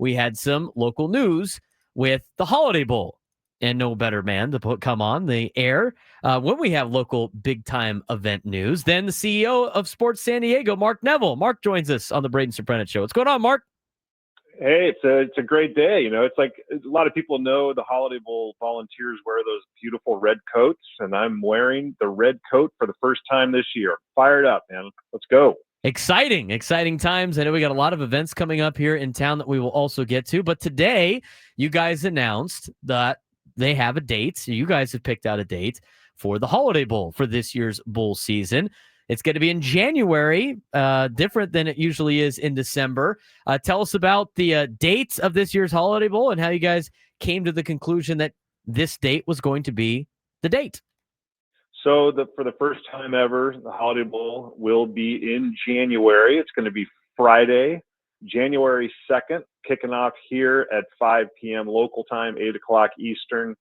we had some local news with the Holiday Bowl. And no better man to come on the air when we have local big-time event news than the CEO of Sports San Diego, Mark Neville. Mark joins us on the Braden Surprenant Show. What's going on, Mark? Hey, it's a great day. It's like a lot of people know the Holiday Bowl volunteers wear those beautiful red coats, and I'm wearing the red coat for the first time this year. Fired up, man. Let's go. Exciting times. I know we got a lot of events coming up here in town that we will also get to. But today, you guys announced that they have a date. So you guys have picked out a date for the Holiday Bowl for this year's bowl season. It's going to be in January, different than it usually is in December. Tell us about the dates of this year's Holiday Bowl and how you guys came to the conclusion that this date was going to be the date. So for the first time ever, the Holiday Bowl will be in January. It's going to be Friday, January 2nd, kicking off here at 5 p.m. local time, 8 o'clock Eastern.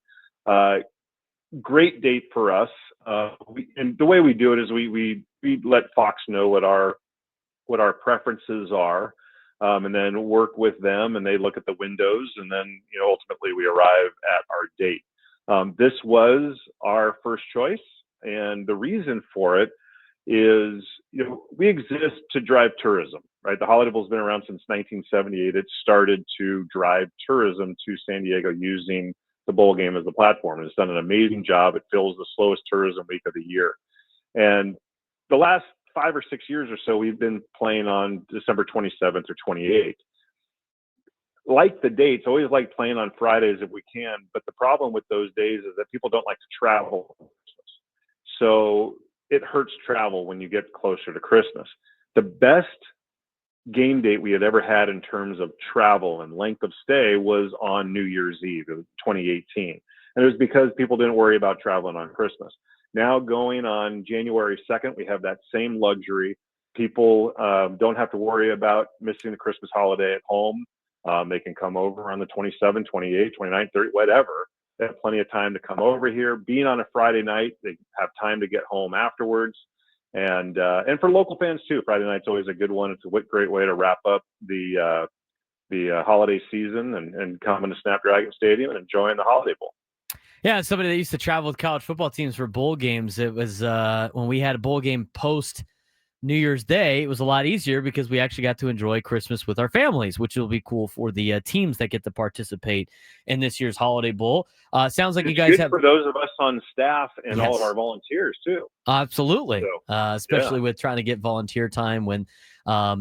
Great date for us. And the way we do it is we let Fox know what our preferences are, and then work with them, and they look at the windows, and then ultimately we arrive at our date. This was our first choice, and the reason for it is we exist to drive tourism, right? The Holiday Bowl's been around since 1978. It started to drive tourism to San Diego using the bowl game as the platform. It's done an amazing job. It fills the slowest tourism week of the year. And the last 5 or 6 years or so, we've been playing on December 27th or 28th. Like the dates, always like playing on Fridays if we can. But the problem with those days is that people don't like to travel. So it hurts travel when you get closer to Christmas. The best game date we had ever had in terms of travel and length of stay was on New Year's Eve of 2018. And it was because people didn't worry about traveling on Christmas. Now going on January 2nd, we have that same luxury. People don't have to worry about missing the Christmas holiday at home. They can come over on the 27th, 28th, 29th, 30th, whatever. They have plenty of time to come over here. Being on a Friday night, they have time to get home afterwards. And for local fans too, Friday night's always a good one. It's a great way to wrap up the holiday season and come into Snapdragon Stadium and enjoying the Holiday Bowl. Yeah, somebody that used to travel with college football teams for bowl games. It was when we had a bowl game post New Year's Day, it was a lot easier because we actually got to enjoy Christmas with our families, which will be cool for the teams that get to participate in this year's Holiday Bowl. Sounds like it's you guys good have for those of us on staff and all of our volunteers too. Absolutely, especially with trying to get volunteer time when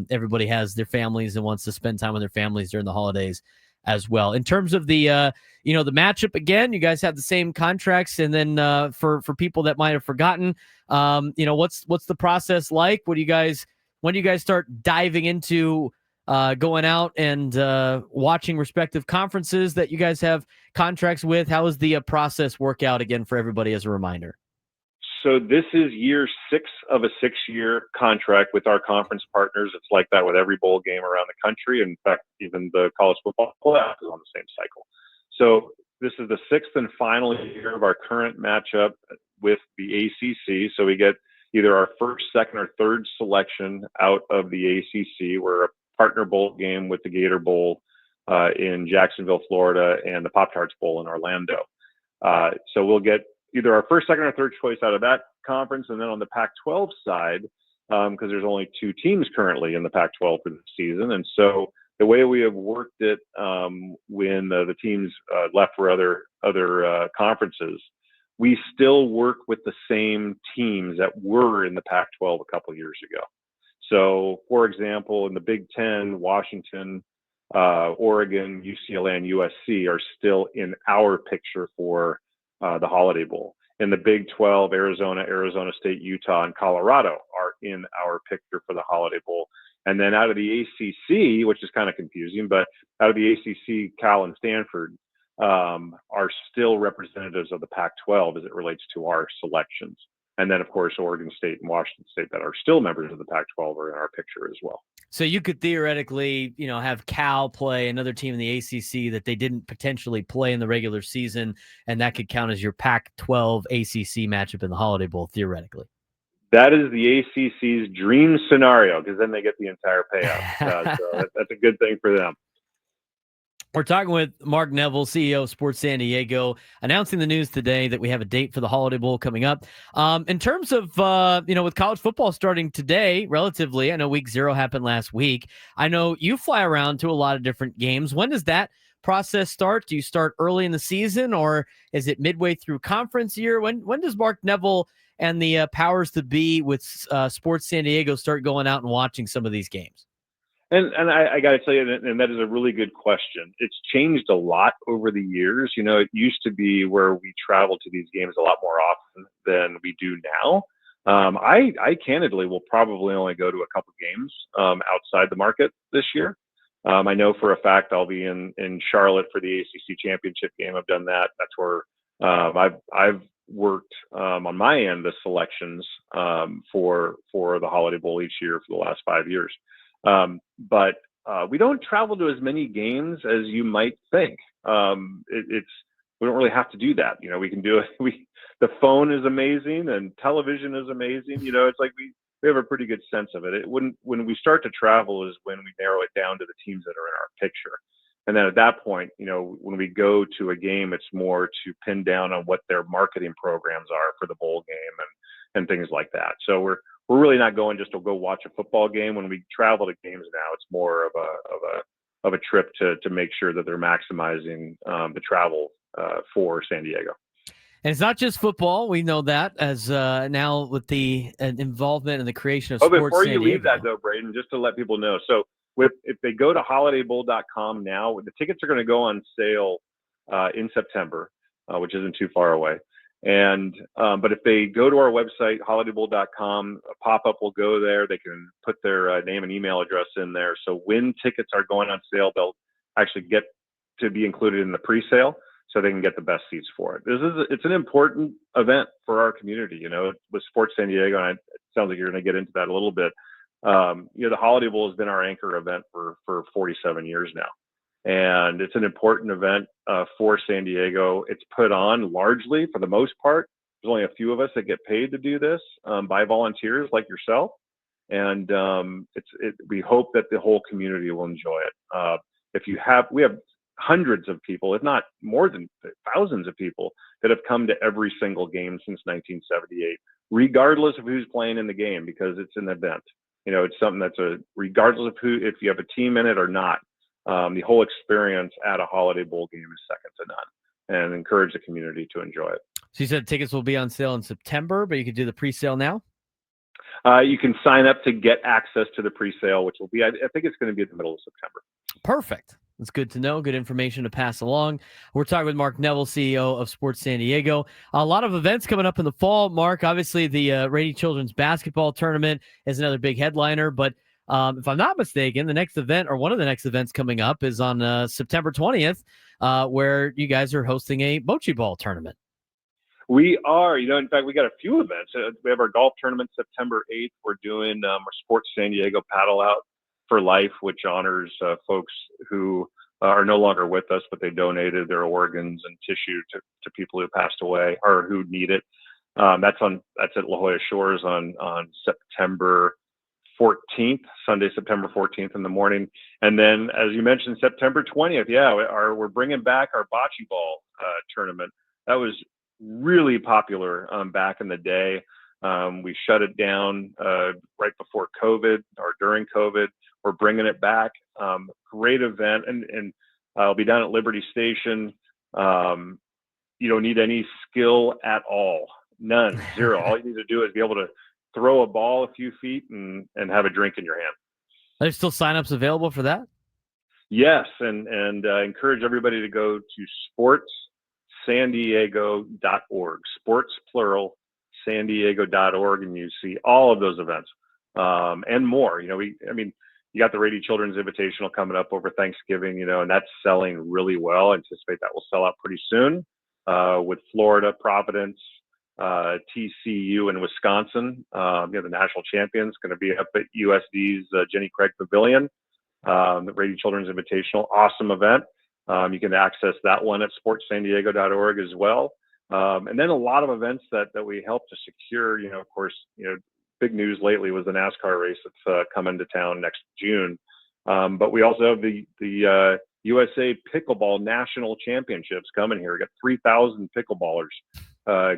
everybody has their families and wants to spend time with their families during the holidays as well. In terms of the the matchup, again, you guys have the same contracts, and then for people that might have forgotten, what's the process like? When do you guys start diving into going out and watching respective conferences that you guys have contracts with? How does the process work out again for everybody as a reminder? So this is year 6 of a 6-year contract with our conference partners. It's like that with every bowl game around the country. In fact, even the college football playoff is on the same cycle. So this is the 6th and final year of our current matchup with the ACC. So we get either our first, second, or third selection out of the ACC. We're a partner bowl game with the Gator Bowl in Jacksonville, Florida, and the Pop-Tarts Bowl in Orlando. So we'll get either our first, second, or third choice out of that conference. And then on the Pac-12 side, because there's only 2 teams currently in the Pac-12 for the season. And so the way we have worked it when the teams left for other conferences, we still work with the same teams that were in the Pac-12 a couple years ago. So, for example, in the Big Ten, Washington, Oregon, UCLA, and USC are still in our picture for the Holiday Bowl. In the Big 12, Arizona, Arizona State, Utah, and Colorado are in our picture for the Holiday Bowl. And then out of the ACC, which is kind of confusing, but out of the ACC, Cal and Stanford are still representatives of the Pac-12 as it relates to our selections. And then, of course, Oregon State and Washington State that are still members of the Pac-12 are in our picture as well. So you could theoretically, have Cal play another team in the ACC that they didn't potentially play in the regular season, and that could count as your Pac-12 ACC matchup in the Holiday Bowl, theoretically. That is the ACC's dream scenario, because then they get the entire payout. So that's a good thing for them. We're talking with Mark Neville, CEO of Sports San Diego, announcing the news today that we have a date for the Holiday Bowl coming up. In terms of, with college football starting today, relatively, I know week 0 happened last week. I know you fly around to a lot of different games. When does that process start? Do you start early in the season, or is it midway through conference year? When does Mark Neville and the powers to be with Sports San Diego start going out and watching some of these games? And I got to tell you, and that is a really good question. It's changed a lot over the years. It used to be where we traveled to these games a lot more often than we do now. I candidly will probably only go to a couple games outside the market this year. I know for a fact I'll be in Charlotte for the ACC championship game. I've done that. That's where I've worked on my end the selections for the Holiday Bowl each year for the last 5 years. But we don't travel to as many games as you might think. We don't really have to do that. We can do it. The phone is amazing and television is amazing. It's like we have a pretty good sense of it. When we start to travel is when we narrow it down to the teams that are in our picture. And then at that point, when we go to a game, it's more to pin down on what their marketing programs are for the bowl game and things like that. So we're really not going just to go watch a football game. When we travel to games now, it's more of a trip to make sure that they're maximizing the travel for San Diego. And it's not just football. We know that as now with the involvement in the creation of Sports Before San Diego. Leave that though, Braden, just to let people know. So if they go to holidaybowl.com now, the tickets are going to go on sale in September, which isn't too far away. And but if they go to our website, holidaybowl.com, a pop-up will go there. They can put their name and email address in there. So when tickets are going on sale, they'll actually get to be included in the pre-sale, so they can get the best seats for it. It's an important event for our community, with Sports San Diego, and it sounds like you're going to get into that a little bit. The Holiday Bowl has been our anchor event for 47 years now. And it's an important event for San Diego. It's put on largely, for the most part. There's only a few of us that get paid to do this by volunteers like yourself. And we hope that the whole community will enjoy it. We have hundreds of people, if not more than thousands of people, that have come to every single game since 1978, regardless of who's playing in the game, because it's an event. It's something that's regardless of if you have a team in it or not. The whole experience at a Holiday Bowl game is second to none, and encourage the community to enjoy it. So you said tickets will be on sale in September, but you could do the pre-sale now? You can sign up to get access to the pre-sale, which will be, I think it's going to be in the middle of September. Perfect. That's good to know. Good information to pass along. We're talking with Mark Neville, CEO of Sports San Diego. A lot of events coming up in the fall, Mark. Obviously, the Rady Children's Basketball Tournament is another big headliner, but if I'm not mistaken, the next event or one of the next events coming up is on September 20th, where you guys are hosting a bocce ball tournament. We are. In fact, we got a few events. We have our golf tournament September 8th. We're doing our Sports San Diego Paddle Out for Life, which honors folks who are no longer with us, but they donated their organs and tissue to people who passed away or who need it. That's at La Jolla Shores on September 14th, Sunday, September 14th in the morning. And then, as you mentioned, September 20th, we're bringing back our bocce ball tournament. That was really popular back in the day. We shut it down right before COVID or during COVID. We're bringing it back. Great event. And I'll be down at Liberty Station. You don't need any skill at all. None. Zero. All you need to do is be able to throw a ball a few feet and have a drink in your hand. Are there still signups available for that? Yes, and encourage everybody to go to sportssandiego.org. Sports plural, sandiego.org, and you see all of those events and more. You got the Rady Children's Invitational coming up over Thanksgiving, and that's selling really well. I anticipate that will sell out pretty soon with Florida, Providence, TCU in Wisconsin, the national champions, going to be up at USD's Jenny Craig Pavilion. The Brady Children's Invitational, awesome event. You can access that one at sportssandiego.org as well. And then a lot of events that we help to secure. Of course, big news lately was the NASCAR race that's coming to town next June. But we also have the USA Pickleball National Championships coming here. We got 3,000 pickleballers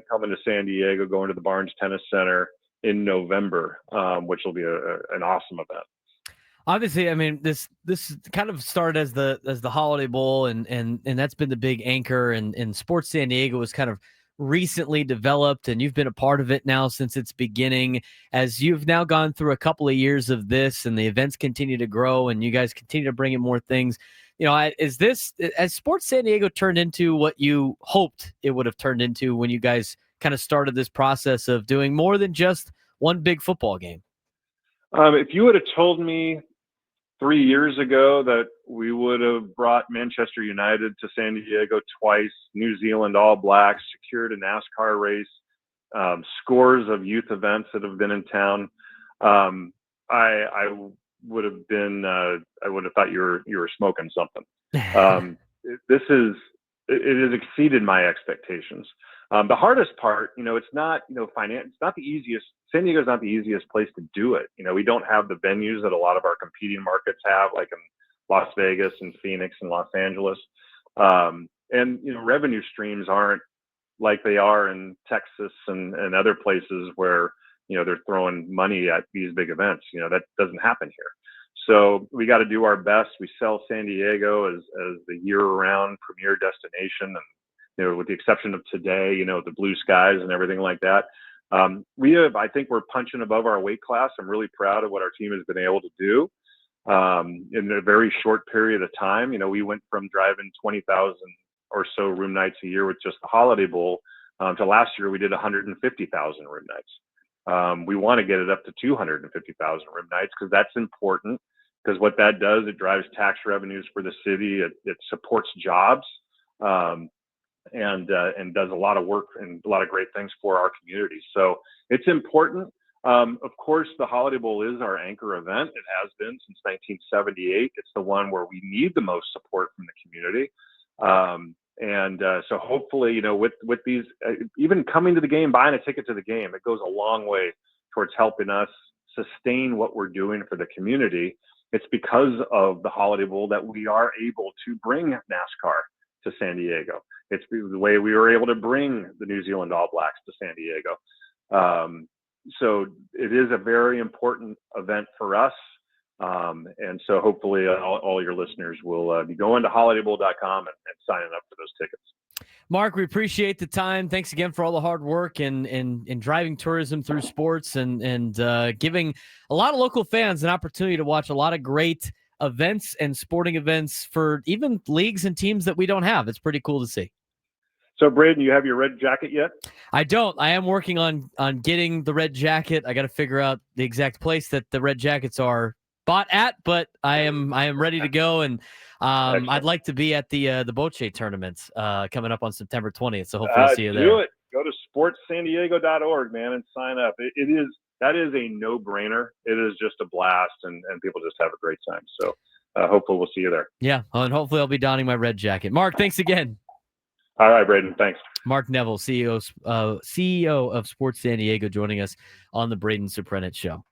coming to San Diego, going to the Barnes Tennis Center in November, which will be an awesome event. Obviously, I mean, this kind of started as the Holiday Bowl, and that's been the big anchor. And Sports San Diego was kind of recently developed, and you've been a part of it now since its beginning. As you've now gone through a couple of years of this, and the events continue to grow, and you guys continue to bring in more things. Has Sports San Diego turned into what you hoped it would have turned into when you guys kind of started this process of doing more than just one big football game? If you would have told me 3 years ago that we would have brought Manchester United to San Diego twice, New Zealand All Blacks, secured a NASCAR race, scores of youth events that have been in town, I would have been, I would have thought you were smoking something. It has exceeded my expectations. The hardest part, it's not, it's not the easiest. San Diego's not the easiest place to do it. We don't have the venues that a lot of our competing markets have, like in Las Vegas and Phoenix and Los Angeles. And revenue streams aren't like they are in Texas and other places where, they're throwing money at these big events. That doesn't happen here. So we got to do our best. We sell San Diego as the year-round premier destination, and with the exception of today, the blue skies and everything like that. I think we're punching above our weight class. I'm really proud of what our team has been able to do in a very short period of time. We went from driving 20,000 or so room nights a year with just the Holiday Bowl to last year we did 150,000 room nights. We want to get it up to 250,000 room nights because that's important. Because what that does, it drives tax revenues for the city. It supports jobs. And does a lot of work and a lot of great things for our community. So it's important. Of course, the Holiday Bowl is our anchor event. It has been since 1978. It's the one where we need the most support from the community. So hopefully, with these, even coming to the game, buying a ticket to the game, it goes a long way towards helping us sustain what we're doing for the community. It's because of the Holiday Bowl that we are able to bring NASCAR to San Diego. It's the way we were able to bring the New Zealand All Blacks to San Diego. So it is a very important event for us. And so hopefully all your listeners will be going to holidaybowl.com and signing up for those tickets. Mark, we appreciate the time. Thanks again for all the hard work and driving tourism through sports and giving a lot of local fans an opportunity to watch a lot of great events and sporting events for even leagues and teams that we don't have. It's pretty cool to see. So, Braden, you have your red jacket yet? I don't. I am working on getting the red jacket. I got to figure out the exact place that the red jackets are bought at, but I am ready to go. And I'd like to be at the Boche tournament coming up on September 20th. So hopefully I'll see you there. Do it. Go to sportssandiego.org, man, and sign up. That is a no-brainer. It is just a blast, and people just have a great time. So hopefully we'll see you there. Yeah, and hopefully I'll be donning my red jacket. Mark, thanks again. All right, Braden, thanks. Mark Neville, CEO of Sports San Diego, joining us on the Braden Surprenant Show.